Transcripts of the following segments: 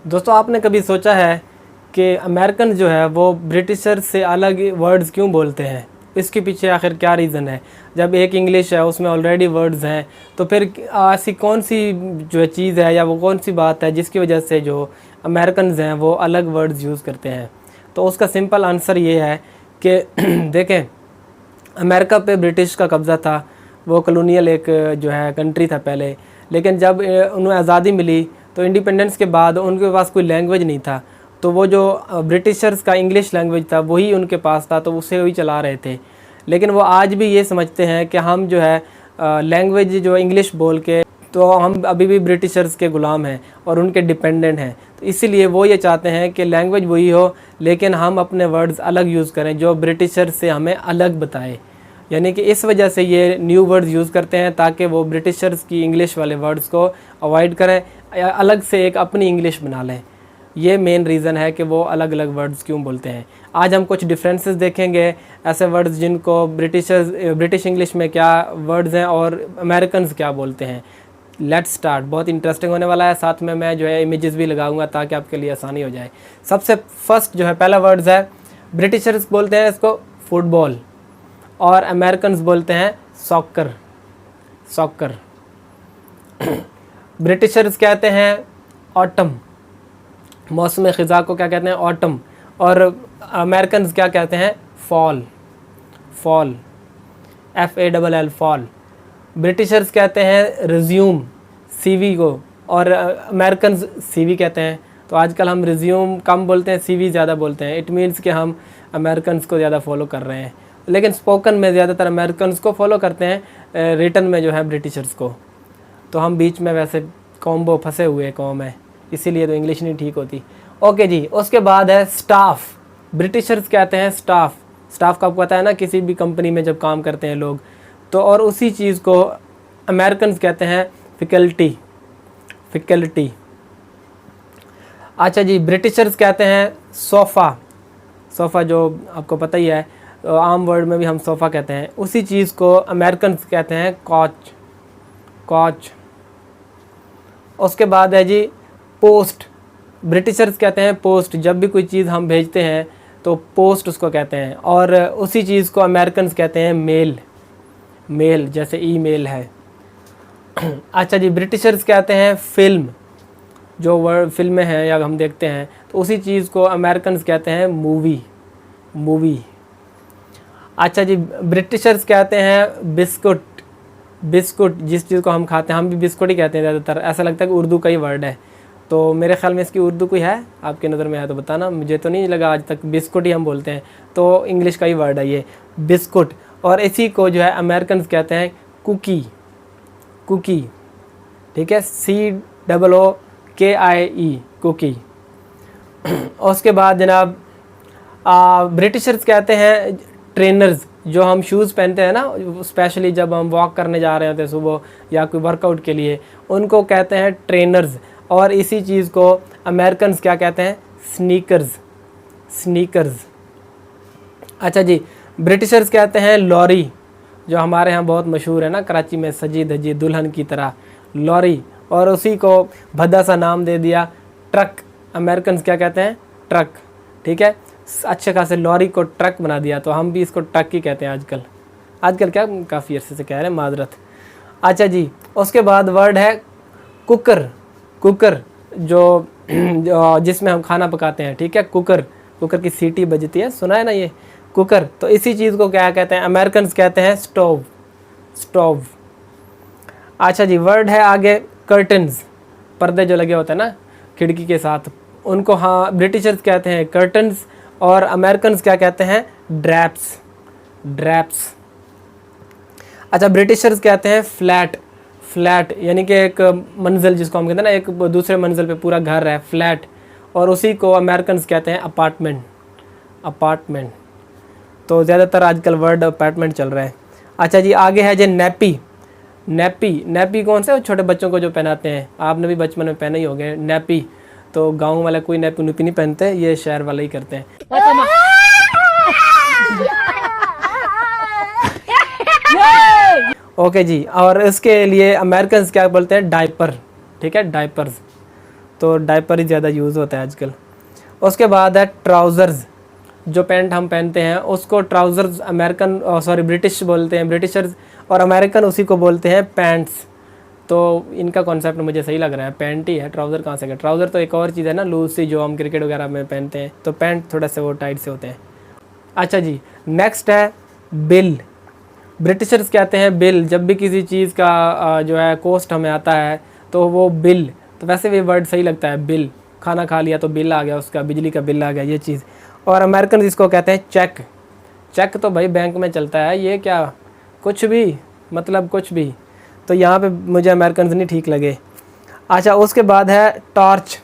दोस्तों, आपने कभी सोचा है कि अमेरिकन जो है वो ब्रिटिशर से अलग वर्ड्स क्यों बोलते हैं? इसके पीछे आखिर क्या रीज़न है? जब एक इंग्लिश है उसमें ऑलरेडी वर्ड्स हैं, तो फिर ऐसी कौन सी जो है चीज़ है या वो कौन सी बात है जिसकी वजह से जो अमेरिकन हैं वो अलग वर्ड्स यूज़ करते हैं? तो उसका सिंपल आंसर ये है कि देखें, अमेरिका पे ब्रिटिश का कब्ज़ा था, वो कॉलोनियल एक जो है कंट्री था पहले। लेकिन जब उन्हें आज़ादी मिली तो इंडिपेंडेंस के बाद उनके पास कोई लैंग्वेज नहीं था, तो वो जो ब्रिटिशर्स का इंग्लिश लैंग्वेज था वही उनके पास था, तो उसे वही चला रहे थे। लेकिन वो आज भी ये समझते हैं कि हम जो है लैंग्वेज जो इंग्लिश बोल के, तो हम अभी भी ब्रिटिशर्स के ग़ुलाम हैं और उनके डिपेंडेंट हैं। तो इसीलिए वो ये चाहते हैं कि लैंग्वेज वही हो लेकिन हम अपने वर्ड्स अलग यूज़ करें जो ब्रिटिशर से हमें अलग बताए। यानी कि इस वजह से ये न्यू वर्ड्स यूज़ करते हैं ताकि वो ब्रिटिशर्स की इंग्लिश वाले वर्ड्स को अवॉइड करें या अलग से एक अपनी इंग्लिश बना लें। ये मेन रीज़न है कि वो अलग अलग वर्ड्स क्यों बोलते हैं। आज हम कुछ डिफरेंसेस देखेंगे, ऐसे वर्ड्स जिनको ब्रिटिश इंग्लिश में क्या वर्ड्स हैं और अमेरिकन्स क्या बोलते हैं। Let's start. बहुत इंटरेस्टिंग होने वाला है, साथ में मैं जो है इमेजेस भी लगाऊंगा ताकि आपके लिए आसानी हो जाए। सबसे फर्स्ट जो है पहला वर्ड्स है, ब्रिटिशर्स बोलते हैं इसको फुटबॉल और अमेरिकन्स बोलते हैं सॉकर। सॉकर। ब्रिटिशर्स कहते हैं ऑटम, मौसम ख़िज़ा को क्या कहते हैं? ऑटम। और अमेरिकन्स क्या कहते हैं? Fall. Fall, FALL, fall. Britishers कहते हैं रिज्यूम, CV को, और अमेरिकन्स CV कहते हैं। तो आजकल हम रिज्यूम कम बोलते हैं, CV ज़्यादा बोलते हैं। इट मीन्स कि हम अमेरिकन्स को ज़्यादा फॉलो कर रहे हैं, लेकिन स्पोकन में ज़्यादातर अमेरिकन्स को फॉलो करते हैं, रिटन में जो है ब्रिटिशर्स को। तो हम बीच में वैसे कॉम्बो फंसे हुए कौम है, इसीलिए तो इंग्लिश नहीं ठीक होती। ओके जी, उसके बाद है स्टाफ। ब्रिटिशर्स कहते हैं स्टाफ। स्टाफ का आपको पता है ना, किसी भी कंपनी में जब काम करते हैं लोग, तो और उसी चीज़ को अमेरिकन्स कहते हैं फैकल्टी। फैकल्टी। अच्छा जी, ब्रिटिशर्स कहते हैं सोफ़ा। सोफ़ा जो आपको पता ही है, आम वर्ड में भी हम सोफ़ा कहते हैं। उसी चीज़ को अमेरिकन्स कहते हैं कॉच। कॉच। उसके बाद है जी पोस्ट। ब्रिटिशर्स कहते हैं पोस्ट। जब भी कोई चीज़ हम भेजते हैं तो पोस्ट उसको कहते हैं, और उसी चीज़ को अमेरिकन्स कहते हैं मेल। मेल, जैसे ईमेल है। अच्छा जी, ब्रिटिशर्स कहते हैं फ़िल्म। जो वर्ड फिल्में हैं या हम देखते हैं, तो उसी चीज़ को अमेरिकन्स कहते हैं मूवी। मूवी। अच्छा जी, ब्रिटिशर्स कहते हैं बिस्कुट। बिस्कुट, जिस चीज़ को हम खाते हैं, हम भी बिस्कुट ही कहते हैं ज़्यादातर। ऐसा लगता है कि उर्दू का ही वर्ड है, तो मेरे ख्याल में इसकी उर्दू कोई है, आपके नज़र में है तो बताना। मुझे तो नहीं लगा आज तक, बिस्कुट ही हम बोलते हैं, तो इंग्लिश का ही वर्ड है ये, बिस्कुट। और इसी को जो है अमेरिकन्स कहते हैं कुकी। कुकी, ठीक है, COOKIE, कुकी। उसके बाद जनाब ब्रिटिशर्स कहते हैं ट्रेनर्स। जो हम शूज़ पहनते हैं ना, स्पेशली जब हम वॉक करने जा रहे होते हैं सुबह या कोई वर्कआउट के लिए, उनको कहते हैं ट्रेनर्स। और इसी चीज़ को अमेरिकन्स क्या कहते हैं? स्नीकर्स। स्नीकर्स। अच्छा जी, ब्रिटिशर्स कहते हैं लॉरी। जो हमारे यहाँ बहुत मशहूर है ना, कराची में सजी धजी दुल्हन की तरह, लॉरी। और उसी को भद्दा सा नाम दे दिया ट्रक। अमेरिकन्स क्या कहते हैं? ट्रक। ठीक है, अच्छे खासे लॉरी को ट्रक बना दिया, तो हम भी इसको ट्रक ही कहते हैं आजकल। आजकल क्या, काफ़ी अर्से से कह रहे हैं, माजरत। अच्छा जी, उसके बाद वर्ड है कुकर। कुकर, जो जिसमें हम खाना पकाते हैं, ठीक है, कुकर। कुकर की सीटी बजती है, सुना है ना ये, कुकर। तो इसी चीज़ को क्या कहते हैं? अमेरिकन्स कहते हैं स्टोव। स्टोव। अच्छा जी, वर्ड है आगे कर्टन्स। पर्दे जो लगे होते हैं ना खिड़की के साथ, उनको हाँ ब्रिटिशर्स कहते हैं कर्टन्स, और अमेरिकन्स क्या कहते हैं? ड्रैप्स। ड्रैप्स। अच्छा, ब्रिटिशर्स कहते हैं फ्लैट। फ्लैट यानी कि एक मंजिल, जिसको हम कहते हैं ना, एक दूसरे मंजिल पे पूरा घर है, फ्लैट। और उसी को अमेरिकन्स कहते हैं अपार्टमेंट। अपार्टमेंट। तो ज़्यादातर आजकल वर्ड अपार्टमेंट चल रहा है। अच्छा जी, आगे है जी नैपी। नैपी। नैपी कौन से? छोटे बच्चों को जो पहनाते हैं, आपने भी बचपन में पहने ही होंगे नैपी। तो गांव वाले कोई नैपी नुपी नहीं पहनते, ये शहर वाले ही करते हैं। ओके जी, और इसके लिए अमेरिकन्स क्या बोलते हैं? डायपर। ठीक है, डायपर्स। तो डायपर ही ज़्यादा यूज़ होता है आजकल। उसके बाद है ट्राउज़र्स, जो पैंट हम पहनते हैं उसको ट्राउज़र्स अमेरिकन ब्रिटिश बोलते हैं, ब्रिटिशर्स, और अमेरिकन उसी को बोलते हैं पैंट्स। तो इनका कॉन्सेप्ट मुझे सही लग रहा है, पैंट ही है, ट्राउज़र कहाँ से गया। ट्राउज़र तो एक और चीज़ है ना, लूज सी, जो हम क्रिकेट वगैरह में पहनते हैं, तो पैंट थोड़ा से वो टाइट से होते हैं। अच्छा जी, नेक्स्ट है बिल। ब्रिटिशर्स कहते हैं बिल, जब भी किसी चीज़ का जो है कॉस्ट हमें आता है तो वो बिल, तो वैसे भी वर्ड सही लगता है बिल, खाना खा लिया तो बिल आ गया उसका, बिजली का बिल आ गया, ये चीज़। और अमेरिकन इसको कहते हैं चेक। चेक तो भाई बैंक में चलता है, ये क्या कुछ भी, मतलब कुछ भी, तो यहाँ पे मुझे अमेरिकन नहीं ठीक लगे। अच्छा, उसके बाद है टॉर्च।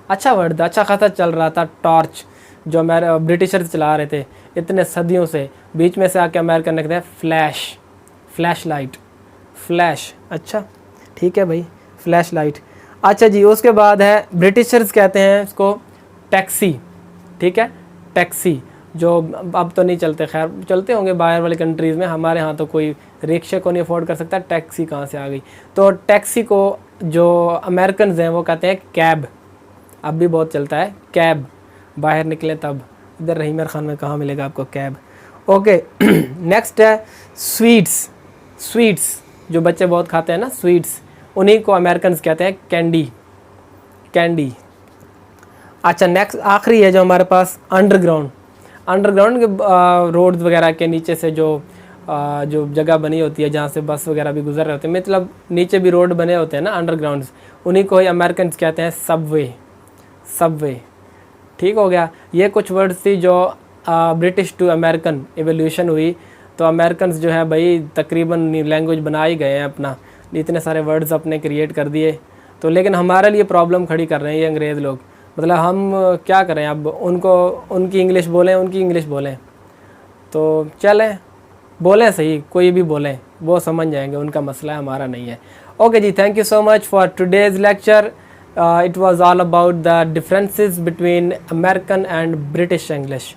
अच्छा वर्ड, अच्छा खासा चल रहा था टॉर्च, जो ब्रिटिशर्स चला रहे थे इतने सदियों से, बीच में से आके अमेरिकन लिखते हैं फ्लैश, फ्लैश लाइट, फ्लैश। अच्छा ठीक है भाई, फ्लैश लाइट। अच्छा जी, उसके बाद है ब्रिटिशर्स कहते हैं इसको टैक्सी। ठीक है, टैक्सी, जो अब तो नहीं चलते, खैर चलते होंगे बाहर वाली कंट्रीज़ में, हमारे यहाँ तो कोई रिक्शे को नहीं अफोर्ड कर सकता, टैक्सी कहाँ से आ गई। तो टैक्सी को जो अमेरिकन हैं वो कहते हैं कैब, अब भी बहुत चलता है कैब, बाहर निकले तब। इधर रहीमर खान में कहाँ मिलेगा आपको कैब। ओके नेक्स्ट है स्वीट्स। स्वीट्स जो बच्चे बहुत खाते हैं ना, स्वीट्स, उन्हीं को अमेरिकन कहते हैं कैंडी, कैंडी। अच्छा, नेक्स्ट आखिरी है जो हमारे पास अंडरग्राउंड। अंडरग्राउंड के रोड्स वगैरह के नीचे से जो जगह बनी होती है जहाँ से बस वगैरह भी गुजर रहे होते हैं, मतलब नीचे भी रोड बने होते हैं ना अंडरग्राउंड्स, उन्हीं को ही अमेरिकन कहते हैं सबवे, सबवे। ठीक हो गया, ये कुछ वर्ड्स थी जो ब्रिटिश टू अमेरिकन एवोल्यूशन हुई। तो अमेरिकन जो है भाई तकरीबन लैंग्वेज बना ही गए हैं अपना, इतने सारे वर्ड्स अपने क्रिएट कर दिए। तो लेकिन हमारे लिए प्रॉब्लम खड़ी कर रहे हैं ये अंग्रेज़ लोग, मतलब हम क्या करें अब, उनको उनकी इंग्लिश बोलें, उनकी इंग्लिश बोलें, तो चलें बोलें सही, कोई भी बोलें, वो समझ जाएंगे, उनका मसला है, हमारा नहीं है। Okay ji, thank you so much for today's lecture. It was all about the differences between American and British English.